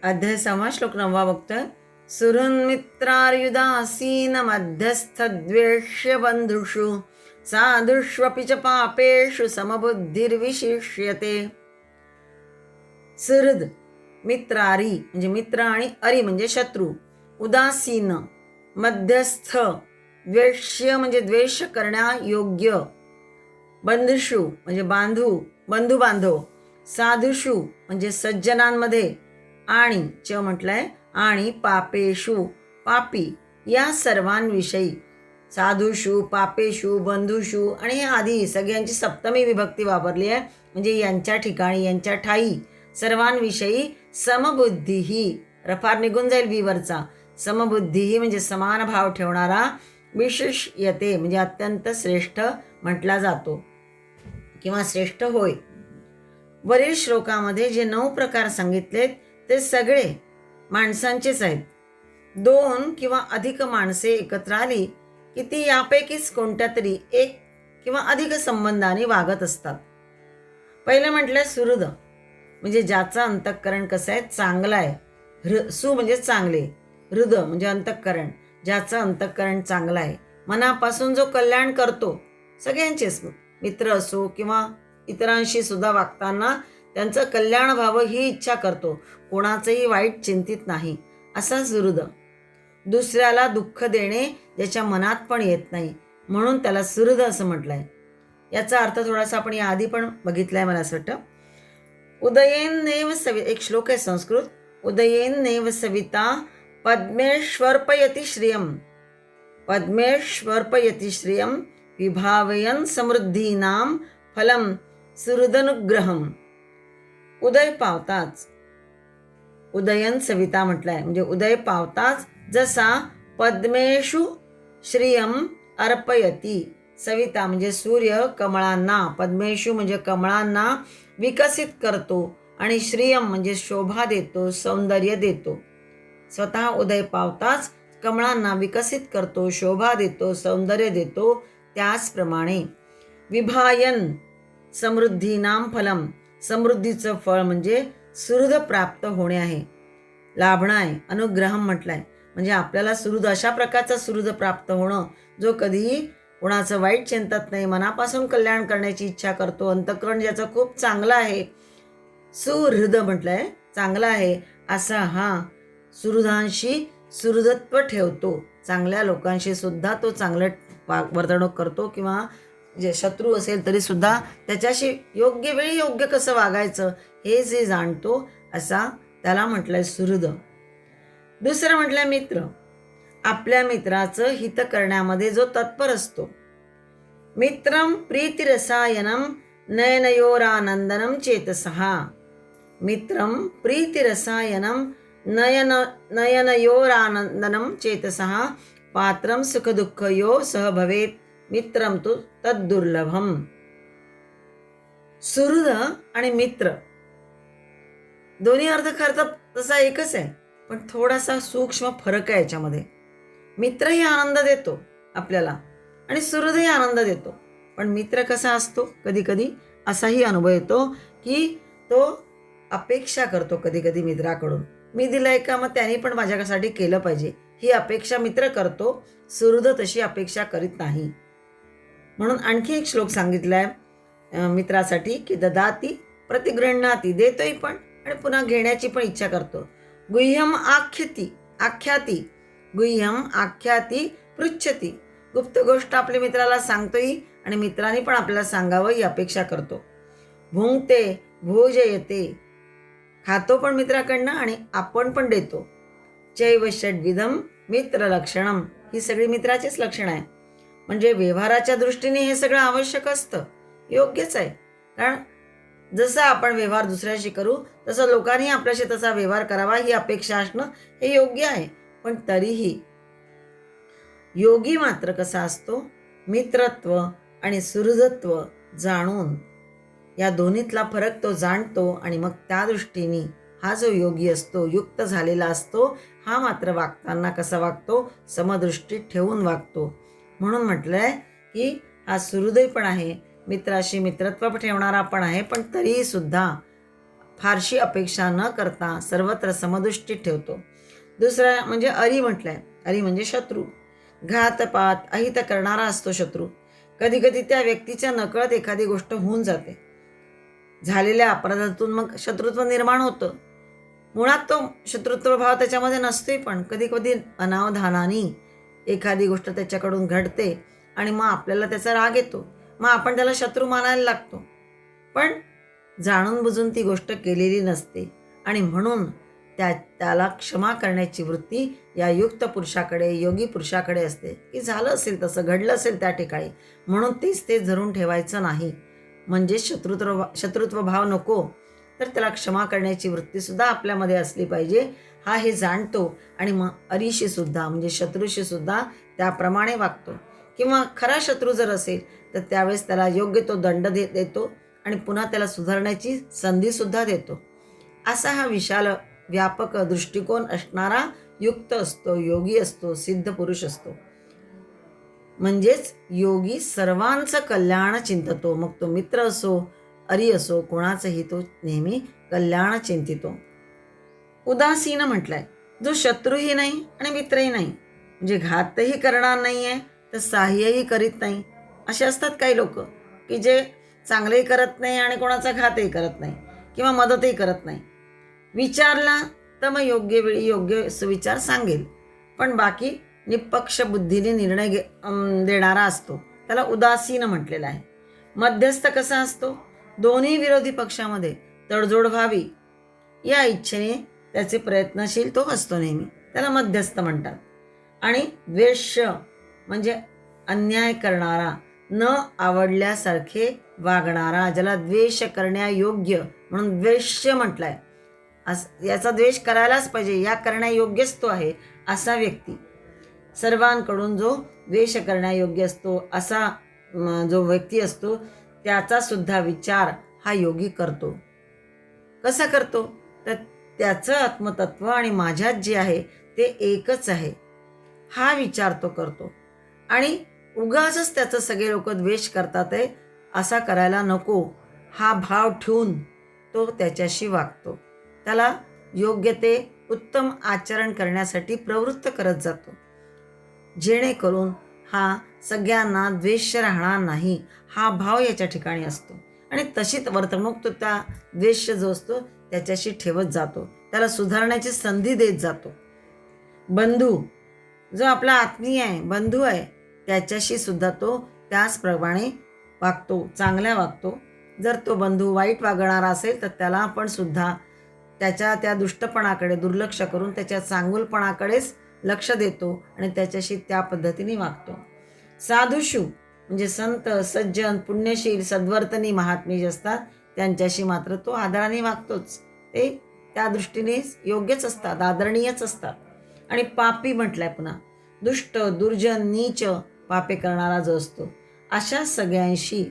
अध्याय 6 श्लोक 9 बघतोय. सुहृन्मित्रार्युदासीन मध्यस्थ द्वेष्य बंधुषु साधुष्वपि च पापेषु समबुद्धिर्विशिष्यते. सुहृद मित्रारी म्हणजे मित्र आणि अरी म्हणजे शत्रू, उदासीन मध्यस्थ द्वेष्य म्हणजे द्वेष करण्यायोग्य, बंधुषु म्हणजे बंधू बांधव, साधुषु म्हणजे सज्जनांमध्ये, आणि च म्हटलंय आणि पापेषु पापी या सर्वांविषयी. साधुषु, पापेषु, बंधुषु आणि हे आधी सगळ्यांची सप्तमी विभक्ती वापरली आहे, म्हणजे यांच्या ठिकाणी यांच्या ठाई सर्वांविषयी समबुद्धीही, रफार निघून जाईल बीवरचा, समबुद्धीही म्हणजे समान भाव ठेवणारा, विशिष्यते म्हणजे अत्यंत श्रेष्ठ म्हटला जातो किंवा श्रेष्ठ होय. वरील श्लोकामध्ये जे 9 प्रकार सांगितलेत ते सगळे माणसांचेच आहेत. 2 किंवा अधिक माणसे एकत्र आली की ती यापैकीच कोणत्या तरी एक किंवा अधिक संबंधाने वागत असतात. पहिलं म्हटलंय सुहृद म्हणजे ज्याचं अंतःकरण कसं आहे, चांगलं आहे. सु म्हणजे चांगले, हृद म्हणजे अंतःकरण, ज्याचं अंतःकरण चांगलं आहे, मनापासून जो कल्याण करतो, सगळ्यांचेच मित्र असो किंवा इतरांशी सुद्धा वागताना त्यांचं कल्याण व्हावं ही इच्छा करतो, कोणाचंही वाईट चिंतित नाही, असा सुहृद. दुसऱ्याला दुःख देणे ज्याच्या मनात पण येत नाही, म्हणून त्याला सुहृद असं म्हटलंय. याचा अर्थ थोडासा आपण याआधी पण बघितलाय मला असं वाटतं. उदयेन्नेव एक श्लोक आहे संस्कृत. उदयेन्नेव सविता पद्मेश्वर्पयति श्रियम, पद्मेश्वर्पयति श्रियम विभावयन समृद्धीनाम फलम सुहृदनुग्रहम. उदय पावताच, उदयन सविता म्हटलंय म्हणजे उदय पावताच जसा पद्मेषु श्रियम अर्पयती, सविता म्हणजे सूर्य कमळांना, पद्मेषु म्हणजे कमळांना विकसित करतो आणि श्रियम म्हणजे शोभा देतो, सौंदर्य देतो. स्वतः उदय पावताच कमळांना विकसित करतो, शोभा देतो, सौंदर्य देतो, त्याचप्रमाणे विभायन समृद्धीनाम फलम, समृद्धीचं फळ म्हणजे सुहृद प्राप्त होणे आहे, लाभणं आहे. अनुग्रहम म्हटलंय म्हणजे आपल्याला सुहृद, अशा प्रकारचा सुहृद प्राप्त होणं जो कधीही कोणाचं वाईट चिंतत नाही, मनापासून कल्याण करण्याची इच्छा करतो, अंतःकरण ज्याचं खूप चांगलं आहे, सुहृद म्हटलंय चांगला आहे, असा हा सुहृदांशी सुहृदत्व ठेवतो. चांगल्या लोकांशी सुद्धा तो चांगलं वर्तणूक करतो, किंवा जे शत्रू असेल तरी सुद्धा त्याच्याशी योग्य वेळी योग्य कसं वागायचं हे जे जाणतो, असा त्याला म्हटलंय सुहृद. दुसरं म्हटलंय मित्र, आपल्या मित्राचं हित करण्यामध्ये जो तत्पर असतो. मित्रम प्रीतिरसायनम नयनयोरानंदनम चेतसहा, मित्रम प्रीतिरसायनम नयनयोरानंदनम चेतसहा पात्रम सुखदुःखयो सह भवेत मित्रम तु तद्दुर्लभम. सुहृद आणि मित्र दोन्ही अर्थ खरं तसा एकच आहे, पण थोडासा सूक्ष्म फरक आहे याच्यामध्ये. मित्रही आनंद देतो आपल्याला आणि सुहृदही आनंद देतो, पण मित्र कसा असतो, कधी कधी असाही अनुभव येतो की तो अपेक्षा करतो कधी कधी मित्राकडून, मी दिलंय का मग त्याने पण माझ्यासाठी केलं पाहिजे, ही अपेक्षा मित्र करतो, सुहृद तशी अपेक्षा करीत नाही. म्हणून आणखी एक श्लोक सांगितलाय मित्रासाठी की ददाती प्रतिगृह्णाती, देतोय पण आणि पुन्हा घेण्याची पण इच्छा करतो. गुह्यम आख्याती गुह्यम आख्याती पृच्छती, गुप्त गोष्ट आपल्या मित्राला सांगतोय आणि मित्राने पण आपल्याला सांगावं ही अपेक्षा करतो. भुंगते भोजयते, खातो पण मित्राकडनं आणि आपण पण देतो. चैव षड्विधम मित्र लक्षणम, ही सगळी मित्राचीच लक्षणं आहे. म्हणजे व्यवहाराच्या दृष्टीने हे सगळं आवश्यक असतं, योग्यच आहे. कारण जसं आपण व्यवहार दुसऱ्याशी करू तसं लोकांनी आपल्याशी तसा व्यवहार करावा ही अपेक्षा असणं हे योग्य आहे. पण तरीही योगी मात्र कसा असतो, मित्रत्व आणि सुहृदत्व जाणून या दोन्हीतला फरक तो जाणतो आणि मग त्या दृष्टीने हा जो योगी असतो, युक्त झालेला असतो, हा मात्र वागताना कसा वागतो, समदृष्टी ठेवून वागतो. म्हणून म्हटलंय की हा सुहृदय पण आहे, मित्राशी मित्रत्व ठेवणारा पण आहे, पण तरीही सुद्धा फारशी अपेक्षा न करता सर्वत्र समदृष्टी ठेवतो. दुसरा म्हणजे अरी म्हटलंय. अरी म्हणजे शत्रू. घातपात अहित करणारा असतो शत्रू. कधी कधी त्या व्यक्तीच्या नकळत एखादी गोष्ट होऊन जाते. झालेल्या अपराधातून मग शत्रुत्व निर्माण होतं. मुळात तो शत्रुत्व भाव त्याच्यामध्ये नसते, पण कधी कधी अनावधानाने एखादी गोष्ट त्याच्याकडून घडते आणि मग आपल्याला त्याचा राग येतो. मग आपण त्याला शत्रू मानायला लागतो, पण जाणून बुजून ती गोष्ट केलेली नसते आणि म्हणून त्याला क्षमा करण्याची वृत्ती या युक्त पुरुषाकडे, योगी पुरुषाकडे असते, की झालं असेल तसं, घडलं असेल त्या ठिकाणी, म्हणून तेच ते धरून ठेवायचं नाही. म्हणजे शत्रुत्व भाव नको, तर त्याला क्षमा करण्याची वृत्तीसुद्धा आपल्यामध्ये असली पाहिजे, हा हे जाणतो आणि मग अरीशी सुद्धा म्हणजे शत्रूशी सुद्धा त्याप्रमाणे वागतो. किंवा खरा शत्रू जर असेल तर त्यावेळेस त्याला योग्य तो दंड देतो आणि पुन्हा त्याला सुधारण्याची संधीसुद्धा देतो. असा हा विशाल व्यापक दृष्टिकोन असणारा युक्त असतो, योगी असतो, सिद्ध पुरुष असतो. म्हणजेच योगी सर्वांचं कल्याण चिंततो. मग तो मित्र असो, अरी असो, कोणाचंही तो नेहमी कल्याण चिंतितो. उदासीन म्हटलंय, जो शत्रूही नाही आणि मित्रही नाही, म्हणजे घातही करणार नाही आहे तर सहाय्यही करीत नाही. असे असतात काही लोक की जे चांगलंही करत नाही आणि कोणाचा घातही करत नाही किंवा मदतही करत नाही. विचारला तर मग योग्य वेळी योग्य सुविचार सांगेल, पण बाकी निपक्ष बुद्धीने निर्णय देणारा असतो, त्याला उदासीन म्हटलेला आहे. मध्यस्थ कसा असतो? दोन्ही विरोधी पक्षामध्ये तडजोड व्हावी या इच्छेने त्याचे प्रयत्नशील तो असतो नेहमी, त्याला मध्यस्थ म्हणतात. आणि द्वेष्य म्हणजे अन्याय करणारा, न आवडल्यासारखे वागणारा, ज्याला द्वेष करण्यायोग्य म्हणून द्वेष्य म्हटलाय. याचा द्वेष करायलाच पाहिजे, या करण्यायोग्यच तो आहे असा व्यक्ती. सर्वांकडून जो द्वेष करण्यायोग्य असतो असा जो व्यक्ती असतो त्याचा सुद्धा विचार हा योगी करतो. कसा करतो? तर त्याचं आत्मतत्व आणि माझ्यात जे आहे ते एकच आहे हा विचार तो करतो. आणि उगाचच त्याचं सगळे लोक द्वेष करतात आहे असा करायला नको हा भाव ठेवून तो त्याच्याशी वागतो. त्याला योग्य ते उत्तम आचरण करण्यासाठी प्रवृत्त करत जातो, जेणेकरून हा सगळ्यांना द्वेष राहणार नाही हा भाव याच्या ठिकाणी असतो. आणि तशीच वर्तणूक तो त्या द्वेष जो असतो त्याच्याशी ठेवत जातो, त्याला सुधारण्याची संधी देत जातो. बंधू जो आपला आत्मीय आहे, बंधू आहे, त्याच्याशी सुद्धा तो त्याचप्रमाणे वागतो, चांगल्या वागतो. जर तो बंधू वाईट वागणारा असेल तर त्याला आपण सुद्धा त्याच्या त्या दुष्टपणाकडे दुर्लक्ष करून त्याच्या चांगुलपणाकडेच लक्ष देतो आणि त्याच्याशी त्या पद्धतीने वागतो. साधुषु म्हणजे संत, सज्जन, पुण्यशील, सद्वर्तनी महात्मे जे असतात त्यांच्याशी मात्र तो आदराने वागतोच. ते त्या दृष्टीने योग्यच असतात, आदरणीयच असतात. आणि पापी म्हटलंय पुन्हा, दुष्ट, दुर्जन, नीच, पापे करणारा जो असतो अशा सगळ्यांशी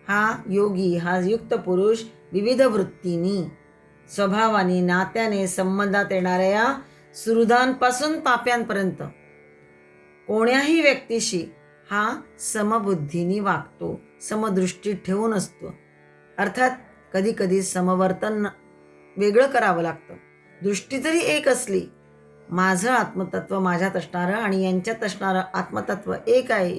हा योगी, हा युक्त पुरुष विविध वृत्तींनी, स्वभावाने, नात्याने, संबंधात येणाऱ्या सुहृदांपासून पाप्यांपर्यंत कोण्याही व्यक्तीशी हा समबुद्धीने वागतो, समदृष्टी ठेवून असतो. अर्थात कधी कधी समवर्तन वेगळं करावं लागतं. दृष्टी जरी एक असली, माझं आत्मतत्व माझ्यात असणारं आणि यांच्यात असणारं आत्मतत्व एक आहे,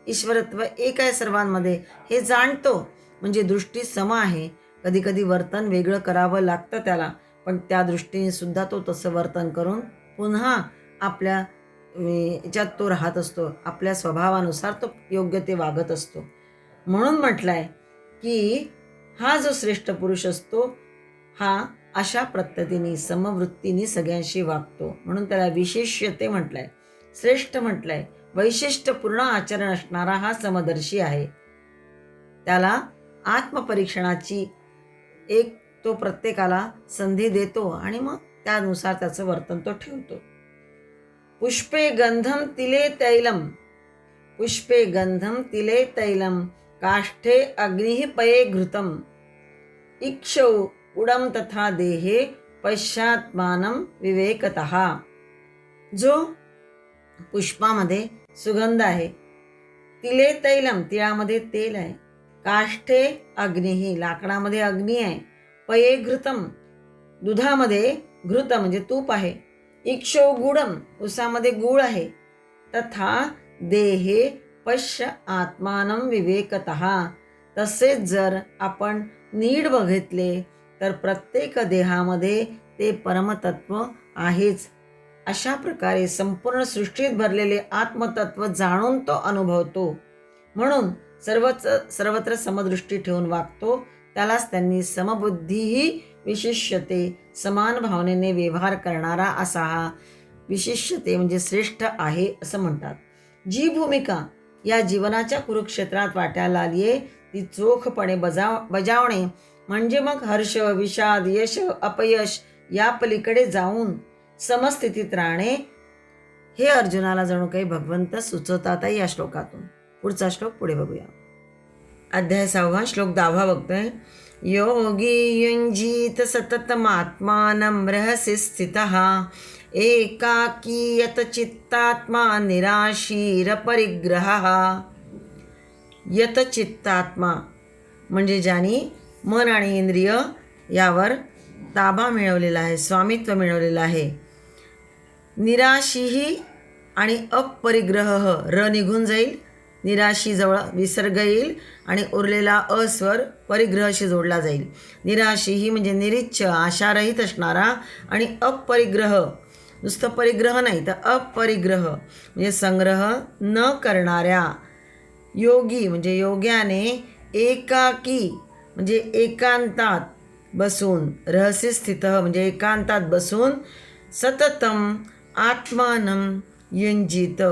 ईश्वरत्व एक आहे सर्वांमध्ये हे जाणतो, म्हणजे दृष्टी सम आहे. कधी कधी वर्तन वेगळं करावं लागतं त्याला, पण त्या दृष्टीने सुद्धा तो तसं वर्तन करून पुन्हा आपल्या याच्यात तो राहत असतो, आपल्या स्वभावानुसार तो योग्य ते वागत असतो. म्हणून म्हटलंय की हा जो श्रेष्ठ पुरुष असतो हा अशा पद्धतीने समवृत्तीने सगळ्यांशी वागतो, म्हणून त्याला विशेष्यते म्हटलंय, श्रेष्ठ म्हटलंय. वैशिष्ट्यपूर्ण आचरण असणारा हा समदर्शी आहे. त्याला आत्मपरीक्षणाची एक तो प्रत्येकाला संधी देतो आणि मग त्यानुसार त्याचं वर्तन तो ठेवतो. पुष्पे गंधम तिले तैलम, पुष्पे गंधम तिले तैलम, काष्ठे अग्निः पये घृतम, इक्षौ उडम तथा देहे पश्चात्मानं विवेकतः. जो पुष्पामध्ये सुगंध आहे, तिले तैलम तिळामध्ये तेल आहे, काष्ठे अग्निही लाकडामध्ये अग्नी आहे, पये घृतम, दुधामध्ये घृत म्हणजे तूप आहे. इक्षो गुडम, उसामध्ये गूळ आहे. तथा देहे पश्य आत्मानं विवेकतः, तसेच जर आपण नीट बघितले तर प्रत्येक देहामध्ये ते परमतत्व आहेच. अशा प्रकारे संपूर्ण सृष्टीत भरलेले आत्मतत्व जाणून तो अनुभवतो. म्हणून सर्वत्र समदृष्टी ठेवून वागतो. त्यालाच त्यांनी समबुद्धीही विशिष्यते, समान भावनेने व्यवहार करणारा असा हा विशिष्यते म्हणजे श्रेष्ठ आहे असं म्हणतात. जी भूमिका या जीवनाच्या कुरुक्षेत्रात वाट्याला आलीये ती चोखपणे बजावणे म्हणजे मग हर्ष, विषाद, यश, अपयश या पलीकडे जाऊन समस्थितीत राहणे, हे अर्जुनाला जणू काही भगवंत सुचवतात या श्लोकातून. पुढचा श्लोक पुढे बघूया. अध्याय 6 श्लोक 10 बघतोय. योगी युंजीत सततमात्मानं रहसि स्थितः एकाकी यत चित्तात्मा निराशीर परिग्रहः. यत चित्तात्मा म्हणजे ज्याने मन आणि इंद्रिय यावर ताबा मिळवलेला आहे, स्वामित्व मिळवलेलं आहे. निराशीही आणि अपरिग्रह, र निघून जाईल, निराशीजवळ विसर्ग येईल आणि उरलेला अस्वर परिग्रहशी जोडला जाईल. निराशीही म्हणजे निरीच्छ, आशारहित असणारा, आणि अपरिग्रह नुसतं परिग्रह नाही तर अपरिग्रह म्हणजे संग्रह न करणाऱ्या. योगी म्हणजे योग्याने, एकाकी म्हणजे एकांतात बसून, रहस्य स्थित म्हणजे एकांतात बसून, सततम आत्मानं युंजीत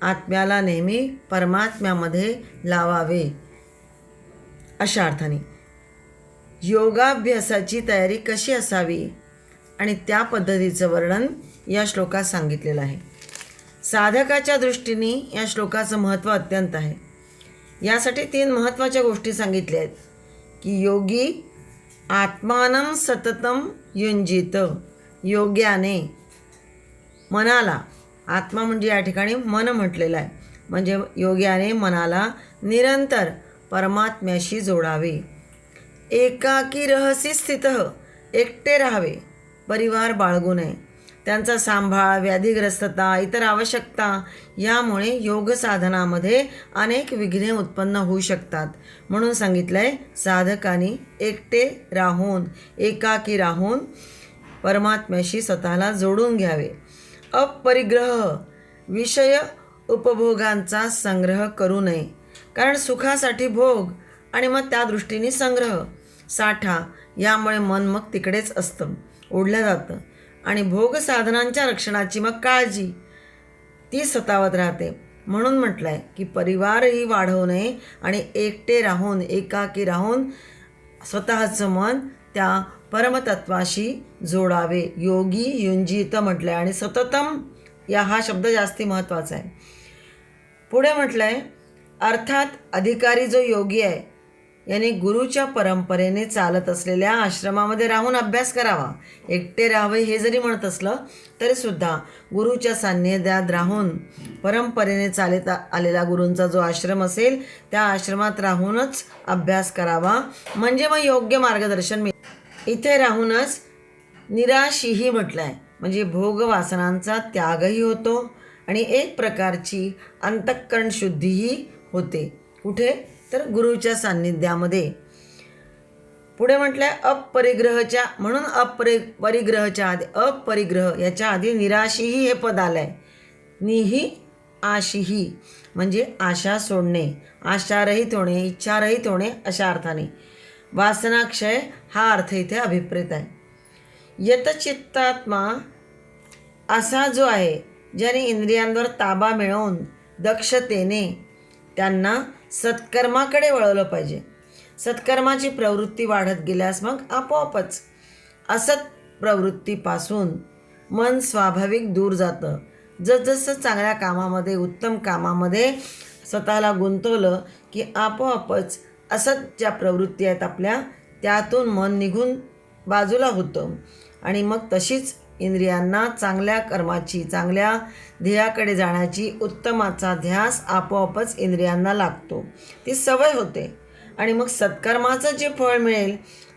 आत्म्याला नेहमी परमात्म्यामध्ये लावावे अशा अर्थाने. योगाभ्यासाची तयारी कशी असावी आणि त्या पद्धतीचं वर्णन या श्लोकात सांगितलेलं आहे. साधकाच्या दृष्टीने या श्लोकाचं महत्त्व अत्यंत आहे. यासाठी 3 महत्त्वाच्या गोष्टी सांगितल्या आहेत की योगी आत्मानं सततम युंजीत, योग्याने मनाला, आत्मा म्हणजे या ठिकाणी मन म्हटलेलं आहे, म्हणजे योग्याने मनाला निरंतर परमात्म्याशी जोडावे. एकाकी रहसी स्थित, एकटे राहावे, परिवार बाळगू नये. त्यांचा सांभाळ, व्याधिग्रस्तता, इतर आवश्यकता यामुळे योग साधनामध्ये अनेक विघ्ने उत्पन्न होऊ शकतात. म्हणून सांगितलं आहे साधकांनी एकटे राहून, एकाकी राहून परमात्म्याशी स्वतःला जोडून घ्यावे. अपरिग्रह, विषय उपभोगांचा संग्रह करू नये, कारण सुखासाठी भोग आणि मग त्या दृष्टीने संग्रह, साठा यामुळे मन मग तिकडेच असतं, ओढलं जातं. आणि भोग साधनांच्या रक्षणाची मग काळजी ती सतावत राहते. म्हणून म्हटलं आहे की परिवारही वाढवू नये आणि एकटे राहून, एकाकी राहून स्वतःचं मन त्या परमतत्वाशी जोडावे. योगी युंजीत म्हटलं आहे आणि सततम हा शब्द जास्ती महत्त्वाचा आहे. पुढे म्हटलं आहे अर्थात अधिकारी जो योगी आहे याने गुरुच्या परंपरेने चालत असलेल्या आश्रमामध्ये राहून अभ्यास करावा. एकटे राहावे हे जरी म्हणत असलं तरीसुद्धा गुरुच्या सान्निध्यात राहून, परंपरेने चालत आलेला गुरूंचा जो आश्रम असेल त्या आश्रमात राहूनच अभ्यास करावा, म्हणजे मग योग्य मार्गदर्शन मिळेल. इथे राहूनच निराशीही म्हटलं आहे, म्हणजे भोगवासनांचा त्यागही होतो आणि एक प्रकारची अंतःकरण शुद्धीही होते. कुठे तर गुरुच्या सान्निध्यामध्ये. पुढे म्हटलंय अपरिग्रहच्या, म्हणून परिग्रहच्या आधी अपरिग्रह याच्या आधी निराशीही हे पद आलंय. निही आशीही म्हणजे आशा सोडणे, आशारहित होणे, इच्छारहित होणे अशा अर्थाने. वासनाक्षय हा अर्थ इथे अभिप्रेत आहे. यतचित्तात्मा असा जो आहे ज्याने इंद्रियांवर ताबा मिळवून दक्षतेने त्यांना सत्कर्माकडे वळवलं पाहिजे. सत्कर्माची प्रवृत्ती वाढत गेल्यास मग आपोआपच असत प्रवृत्तीपासून मन स्वाभाविक दूर जातं. जसजसं चांगल्या कामामध्ये, उत्तम कामामध्ये स्वतःला गुंतवलं की आपोआपच असत ज्या प्रवृत्ती आहेत आपल्या त्यातून मन निघून बाजूला होतं आणि मग तशीच इंद्रियांना चांगल्या कर्माची, चांगल्या ध्येयाकडे जाण्याची उत्तमाचा ध्यास आपोआपच इंद्रियांना लागतो, ती सवय होते आणि मग सत्कर्माचं जे फळ मिळेल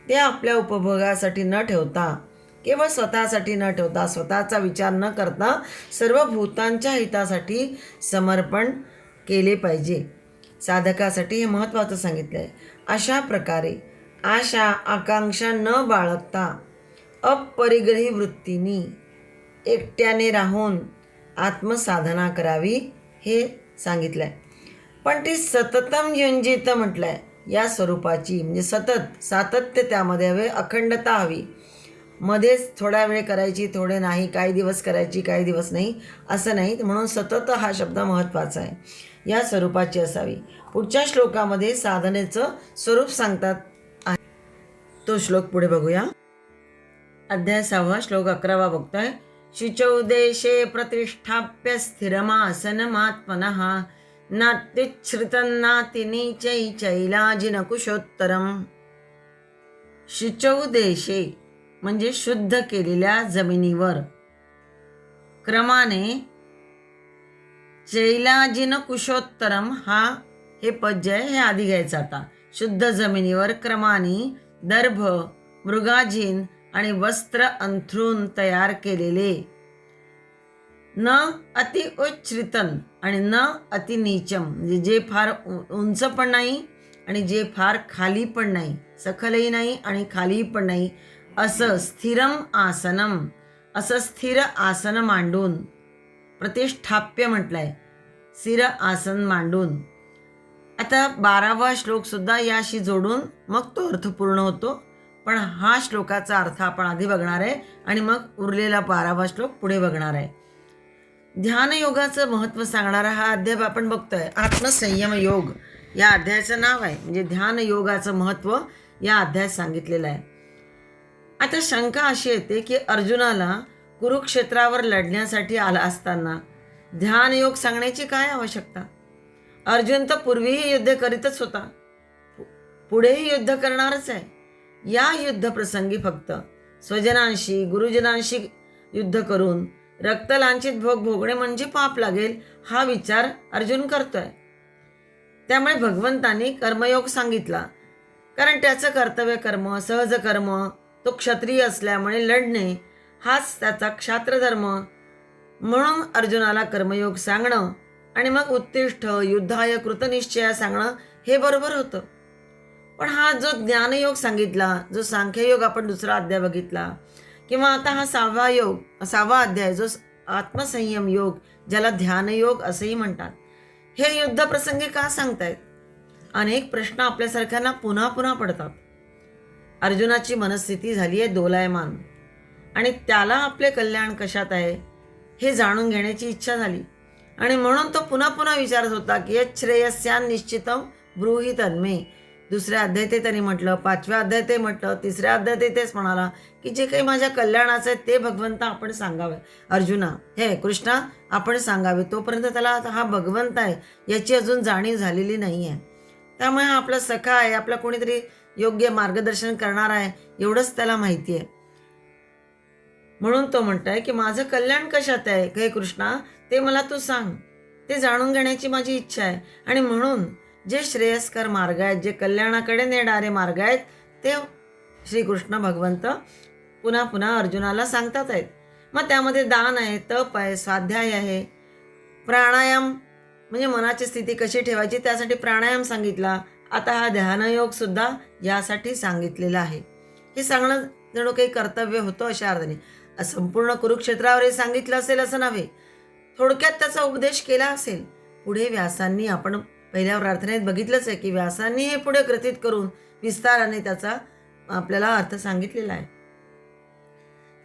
ते आपल्या उपभोगासाठी न ठेवता, केवळ स्वतःसाठी न ठेवता, स्वतःचा विचार न करता सर्व भूतांच्या हितासाठी समर्पण केले पाहिजे. साधकासाठी हे महत्त्वाचं सांगितलं आहे. अशा प्रकारे आशा आकांक्षा न बाळगता अपरिग्रही वृत्तीने एकट्याने राहून आत्मसाधना करावी हे सांगितलं आहे. पण ती सततम युंजित म्हटलं आहे. या स्वरूपाची म्हणजे सतत सातत्य त्यामध्ये हवे, अखंडता हवी. मध्येच थोडा वेळ करायची, थोडे नाही, काही दिवस करायची, काही दिवस नाही, असं नाही. म्हणून सतत हा शब्द महत्त्वाचा आहे. या स्वरूपाची असावी. पुढच्या श्लोकामध्ये साधनेचं स्वरूप सांगतात आहे. तो श्लोक पुढे बघूया. अध्याय 6 श्लोक 11 बघतोय. शुचौ देशे प्रतिष्ठाप्य स्थिरमासनमात्मनः नात्युच्छ्रितन्नातिनीचै चैलाजिनकुशोत्तरम्. शुचौ देशे म्हणजे शुद्ध केलेल्या जमिनीवर, क्रमाने चैलाजिन कुशोत्तरम हे पद जे आहे हे आधी घ्यायचं. आता शुद्ध जमिनीवर क्रमाने दर्भ, मृगाजीन आणि वस्त्र अंथरून तयार केलेले, न अति उच्छ्रितन आणि न अति नीचम म्हणजे जे फार उंच पण नाही आणि जे फार खाली पण नाही, सखलही नाही आणि खाली पण नाही, असं स्थिरम आसनम, असं स्थिर आसन मांडून, प्रतिष्ठाप्य म्हटलंय, स्थिर आसन मांडून. आता 12वा श्लोक सुद्धा याशी जोडून मग तो अर्थ पूर्ण होतो. पण हा श्लोकाचा अर्थ आपण आधी बघणार आहे आणि मग उरलेला 12वा श्लोक पुढे बघणार आहे. ध्यानयोगाचं महत्त्व सांगणारा हा अध्याय आपण बघतोय. आत्मसंयम योग या अध्यायाचं नाव आहे. म्हणजे ध्यान योगाचं महत्त्व या अध्यायात सांगितलेलं आहे. आता शंका अशी येते की अर्जुनाला कुरुक्षेत्रावर लढण्यासाठी आला असताना ध्यानयोग सांगण्याची काय आवश्यकता? अर्जुन तर पूर्वीही युद्ध करीतच होता, पुढेही युद्ध करणारच आहे. या युद्धप्रसंगी फक्त स्वजनांशी गुरुजनांशी युद्ध करून रक्तलांछित भोग भोगणे म्हणजे पाप लागेल हा विचार अर्जुन करतोय. त्यामुळे भगवंतांनी कर्मयोग सांगितला. कारण त्याचं कर्तव्य कर्म, सहज कर्म, तो क्षत्रिय असल्यामुळे लढणे हाच त्याचा क्षात्रधर्म. म्हणून अर्जुनाला कर्मयोग सांगणं आणि मग उत्तिष्ठ युद्धाय कृतनिश्चय सांगणं हे बरोबर होतं. पण हा जो ज्ञानयोग सांगितला, जो सांख्ययोग आपण दुसरा अध्याय बघितला, किंवा आता हा 6वा अध्याय जो आत्मसंयम योग, ज्याला ध्यानयोग असंही म्हणतात, हे युद्धप्रसंगी का सांगतायत? अनेक प्रश्न आपल्यासारख्यांना पुन्हा पुन्हा पडतात. अर्जुनाची मनस्थिती झाली आहे दोलायमान आणि त्याला आपले कल्याण कशात आहे हे जाणून घेण्याची इच्छा झाली आणि म्हणून तो पुन्हा पुन्हा विचारत होता की यत् श्रेयस्यान् निश्चितम ब्रूहि तन्मे. दुसऱ्या अध्यायात त्यांनी म्हटलं, 5व्या अध्यायात म्हटलं, 3ऱ्या अध्यायात तेच म्हणाला की जे काही माझ्या कल्याणाचं आहे ते भगवंता आपण सांगावे. अर्जुना, हे कृष्णा आपण सांगावे. तोपर्यंत त्याला हा भगवंत आहे याची अजून जाणीव झालेली नाही आहे. त्यामुळे हा आपला सखा आहे, आपला कोणीतरी योग्य मार्गदर्शन करणार आहे एवढंच त्याला माहिती आहे. म्हणून तो म्हणताय की माझं कल्याण कशात आहे हे कृष्णा, ते मला तू सांग. ते जाणून घेण्याची माझी इच्छा आहे. आणि म्हणून जे श्रेयस्कर मार्ग आहेत, जे कल्याणाकडे नेणारे मार्ग आहेत, ते श्रीकृष्ण भगवंत पुन्हा पुन्हा अर्जुनाला सांगतात आहेत. मग त्यामध्ये दान आहे, तप आहे, स्वाध्याय आहे, प्राणायाम म्हणजे मनाची स्थिती कशी ठेवायची त्यासाठी प्राणायाम सांगितला. आता हा ध्यानयोग सुद्धा यासाठी सांगितलेला आहे. हे सांगणं जणू काही कर्तव्य होतं अशा अर्थाने. संपूर्ण कुरुक्षेत्रावर हे सांगितलं असेल असं नव्हे, थोडक्यात त्याचा उपदेश केला असेल. पुढे व्यासांनी, आपण पहिल्या प्रार्थनेत बघितलंच आहे की व्यासांनी हे पुढे ग्रथित करून विस्ताराने त्याचा आपल्याला अर्थ सांगितलेला आहे.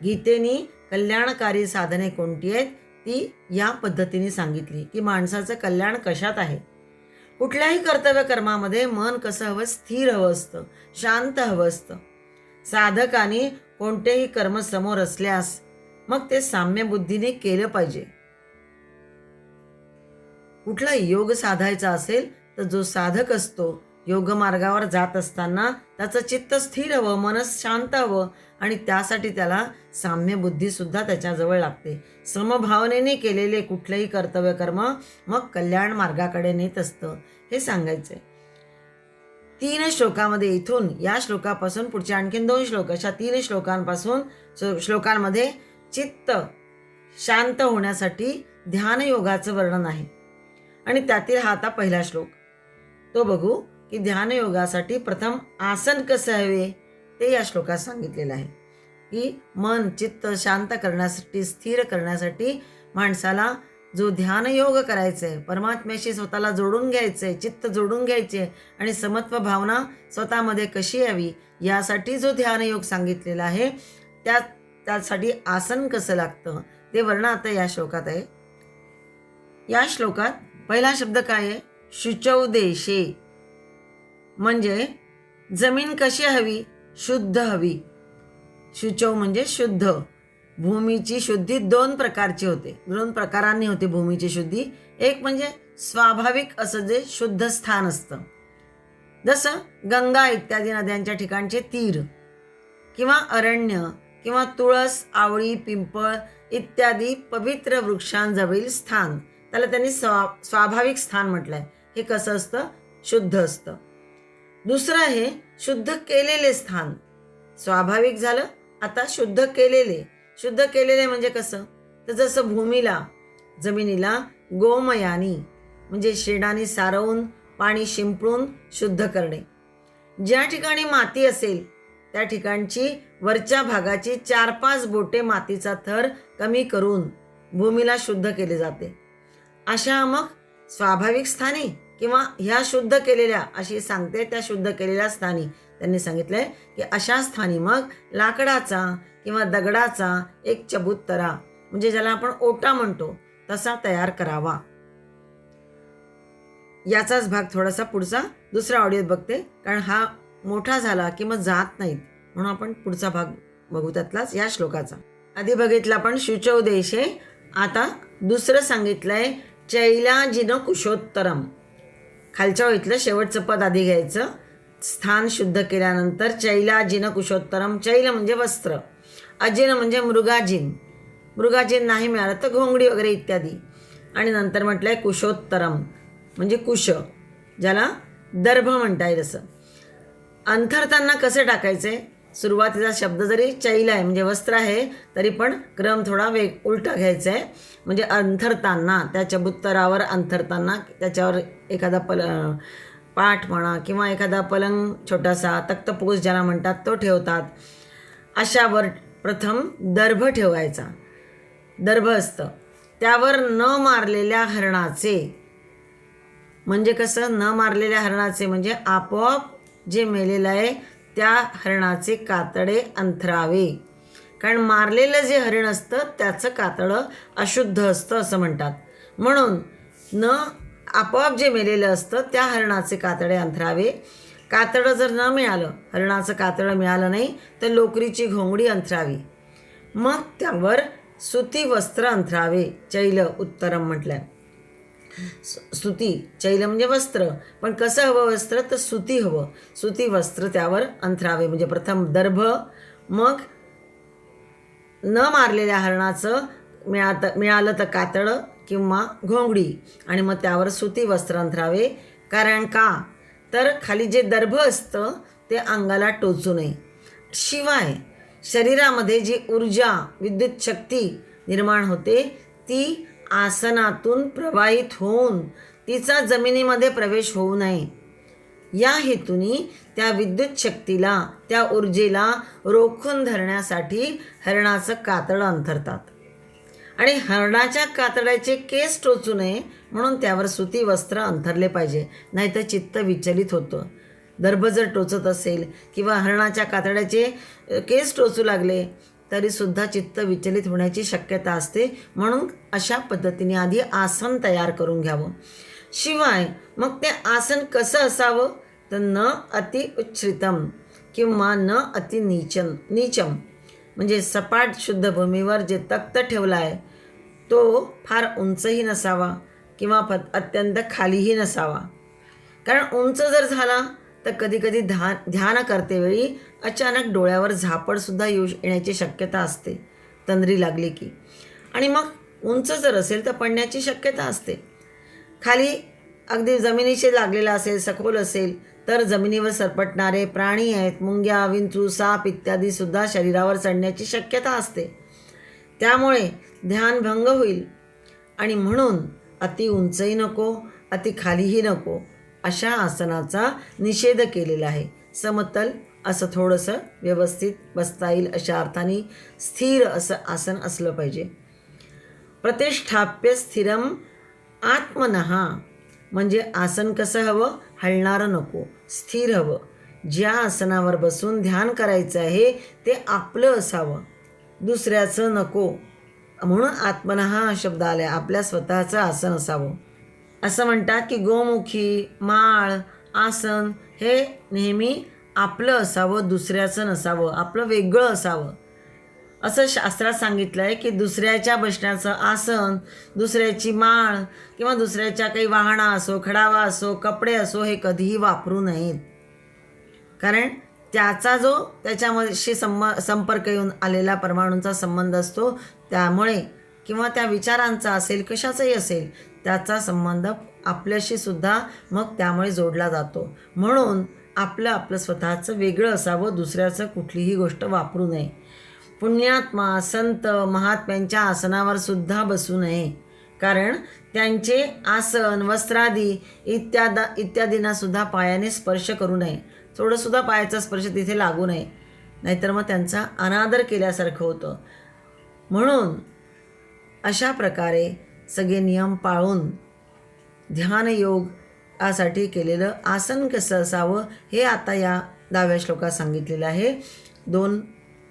गीतेनी कल्याणकारी साधने कोणती आहेत ती या पद्धतीने सांगितली की माणसाचं कल्याण कशात आहे. कुठल्याही कर्तव्य कर्मामध्ये मन कसं हवं, स्थिर हवं असतं, शांत हवं असतं. साधकाने कोणतेही कर्म समोर असल्यास मग ते साम्य बुद्धीने केलं पाहिजे. कुठला योग साधायचा असेल तर जो साधक असतो योग मार्गावर जात असताना त्याचं चित्त स्थिर हवं, मन शांत हवं आणि त्यासाठी त्याला साम्य बुद्धी सुद्धा त्याच्याजवळ लागते. समभावनेने केलेले कुठलेही कर्तव्य कर्म मग कल्याण मार्गाकडे नेत असतं हे सांगायचंय. 3 श्लोकामध्ये इथून या श्लोकापासून पुढचे आणखीन 2 श्लोक अशा 3 श्लोकांमध्ये चित्त शांत होण्यासाठी ध्यान योगाचं वर्णन आहे. आणि त्यातील हा आता पहिला श्लोक तो बघू की ध्यान योगासाठी प्रथम आसन कसं हवे ते या श्लोकात सांगितलेलं आहे. की मन चित्त शांत करण्यासाठी स्थिर करण्यासाठी माणसाला जो ध्यानयोग करायचा आहे, परमात्म्याशी स्वतःला जोडून घ्यायचं आहे, चित्त जोडून घ्यायचे आणि समत्व भावना स्वतःमध्ये कशी यावी यासाठी जो ध्यानयोग सांगितलेला आहे त्यासाठी आसन कसं लागतं ते वर्णन आता या श्लोकात आहे. या श्लोकात पहिला शब्द काय आहे? शुचौ देशे, म्हणजे जमीन कशी हवी? शुद्ध हवी. शुचौ म्हणजे शुद्ध. भूमीची शुद्धी 2 प्रकारची होते, 2 प्रकारांनी होते भूमीची शुद्धी. एक म्हणजे स्वाभाविक असं जे शुद्ध स्थान असतं, जसं गंगा इत्यादी नद्यांच्या ठिकाणचे तीर किंवा अरण्य किंवा तुळस आवळी पिंपळ इत्यादी पवित्र वृक्षांजवळील स्थान, त्याला त्यांनी स्वाभाविक स्थान म्हटलंय. हे कसं असतं? शुद्ध असतं. दुसरं आहे शुद्ध केलेले स्थान. स्वाभाविक झालं, आता शुद्ध केलेले. शुद्ध केलेले म्हणजे कसं? तर जसं भूमीला जमिनीला गोमयानी म्हणजे शेणाने सारवून पाणी शिंपडून शुद्ध करणे. ज्या ठिकाणी माती असेल त्या ठिकाणची वरच्या भागाची 4-5 बोटे मातीचा थर कमी करून भूमीला शुद्ध केले जाते. अशा मग स्वाभाविक स्थानी किंवा ह्या शुद्ध केलेल्या अशी सांगते त्या शुद्ध केलेल्या स्थानी त्यांनी सांगितलंय की अशा स्थानी मग लाकडाचा किंवा दगडाचा एक चबुतरा म्हणजे ज्याला आपण ओटा म्हणतो तसा तयार करावा. याचाच भाग थोडासा पुढचा दुसऱ्या ऑडिओत बघते, कारण हा मोठा झाला की मग जात नाहीत, म्हणून आपण पुढचा भाग बघू त्यातलाच या श्लोकाचा. आधी बघितलं आपण शुचौ देशे. आता दुसरं सांगितलंय चैलाजिन कुशोत्तरम. खालच्या ओळीतलं शेवटचं पद आधी घ्यायचं. स्थान शुद्ध केल्यानंतर चैलाजिन कुशोत्तरम. चैल म्हणजे वस्त्र, अजिन म्हणजे मृगाजिन. मृगाजिन नाही मिळालं तर घोंगडी वगैरे इत्यादी. आणि नंतर म्हटलंय कुशोत्तरम म्हणजे कुश, ज्याला दर्भ म्हणता येईल. असं अंथरताना कसं टाकायचंय? सुरुवातीचा शब्द जरी चैल आहे म्हणजे वस्त्र आहे तरी पण क्रम थोडा उलटा घ्यायचा आहे. म्हणजे अंथरताना त्या चबुत्तरावर अंथरताना त्याच्यावर एखादा पाठ म्हणा किंवा एखादा पलंग छोटासा तख्तपोस ज्याला म्हणतात तो ठेवतात. अशावर प्रथम दर्भ ठेवायचा. दर्भ असतं त्यावर न मारलेल्या हरणाचे, म्हणजे कसं? न मारलेल्या हरणाचे म्हणजे आपोआप जे मेलेलं आहे त्या हरणाचे कातडे अंथरावे. कारण मारलेलं जे हरण असतं त्याचं कातडं अशुद्ध असतं असं म्हणतात. म्हणून आपोआप जे मेलेलं असतं त्या हरणाचे कातडे अंथरावे. कातडं जर न मिळालं, हरणाचं कातडं मिळालं नाही तर लोकरीची घोंगडी अंथरावी. मग त्यावर सुती वस्त्र अंथरावे. चैल उत्तरम म्हटलंय. सुती चैल म्हणजे वस्त्र, पण कसं हवं वस्त्र? तर सुती हवं. सुती वस्त्र त्यावर अंथरावे. म्हणजे प्रथम दर्भ, मग न मारलेल्या हरणाचं मिळालं तर कातडं किंवा घोंगडी, आणि मग त्यावर सुती वस्त्र अंथरावे. कारण का? तर खाली जे दर्भ असतं ते अंगाला टोचू नये. शिवाय शरीरामध्ये जी ऊर्जा विद्युत शक्ती निर्माण होते ती आसनातून प्रवाहित होऊन तिचा जमिनीमध्ये प्रवेश होऊ नये या हेतूने त्या विद्युत शक्तीला त्या ऊर्जेला रोखून धरण्यासाठी हरणाचं कातडं अंथरतात. आणि हरणाच्या कातड्याचे केस टोचू नये म्हणून त्यावर सुती वस्त्र अंथरले पाहिजे, नाहीतर चित्त विचलित होतं. दर्भ जर टोचत असेल किंवा हरणाच्या कातड्याचे केस टोचू लागले तरीसुद्धा चित्त विचलित होण्याची शक्यता असते. म्हणून अशा पद्धतीने आधी आसन तयार करून घ्यावं. शिवाय मग ते आसन कसं असावं? तर न अति उच्छ्रितम किंवा न अति नीचम. म्हणजे सपाट शुद्ध भूमीवर जे तख्त ठेवला आहे तो फार उंचही नसावा किंवा अत्यंत खालीही नसावा. कारण उंच जर झाला तर कधीकधी ध्यान करतेवेळी अचानक डोळ्यावर झापडसुद्धा येण्याची शक्यता असते तंद्री लागली की. आणि मग उंच जर असेल तर पडण्याची शक्यता असते. खाली अगदी जमिनीशी लागलेला असेल, सखोल असेल तर जमिनीवर सरपटणारे प्राणी आहेत, मुंग्या, विंचू, साप इत्यादी सुद्धा शरीरावर चढण्याची शक्यता असते. त्यामुळे ध्यान भंग होईल आणि म्हणून अति उंचही नको, अति खालीही नको अशा आसनाचा निषेध केलेला आहे. समतल असं थोडंसं व्यवस्थित बसता येईल अशा अर्थाने स्थिर असं आसन असलं पाहिजे. प्रतिष्ठाप्य स्थिरम आत्मनः म्हणजे आसन कसं हवं, हलणारं नको, स्थिर हवं. ज्या आसनावर बसून ध्यान करायचं आहे ते आपलं असावं, दुसऱ्याचं नको. म्हणून आत्मनः हा शब्द आला, आपल्या स्वतःचं आसन असावं. असं म्हणतात की गोमुखी, माळ, आसन हे नेहमी आपलं असावं, दुसऱ्याचं नसावं, आपलं वेगळं असावं. असं शास्त्रात सांगितलं आहे की दुसऱ्याच्या बसण्याचं आसन, दुसऱ्याची माळ किंवा दुसऱ्याच्या काही वाहना असो, खडावा असो, कपडे असो हे कधीही वापरू नयेत. कारण त्याचा जो त्याच्याशी संपर्क येऊन आलेला परमाणूंचा संबंध असतो, त्यामुळे किंवा त्या विचारांचा असेल, कशाचाही असेल, त्याचा संबंध आपल्याशी सुद्धा मग त्यामुळे जोडला जातो. म्हणून आपलं आपलं स्वतःचं वेगळं असावं, दुसऱ्याचं कुठलीही गोष्ट वापरू नये. पुण्यात्मा, संत, महात्म्यांच्या आसनावर सुद्धा बसू नये, कारण त्यांचे आसन, वस्त्रादी इत्यादींना सुद्धा पायाने स्पर्श करू नये. थोडंसुद्धा पायाचा स्पर्श तिथे लागू नये, नाहीतर मग त्यांचा अनादर केल्यासारखं होतं. म्हणून अशा प्रकारे सगळे नियम पाळून ध्यानयोगासाठी केलेलं आसन कसं असावं हे आता या 10व्या श्लोकात सांगितलेलं आहे. 2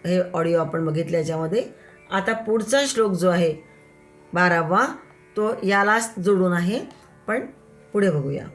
हे ऑडिओ आपण बघितले याच्यामध्ये. आता पुढचा श्लोक जो आहे 12वा तो यालाच जोडून आहे, पण पुढे बघूया.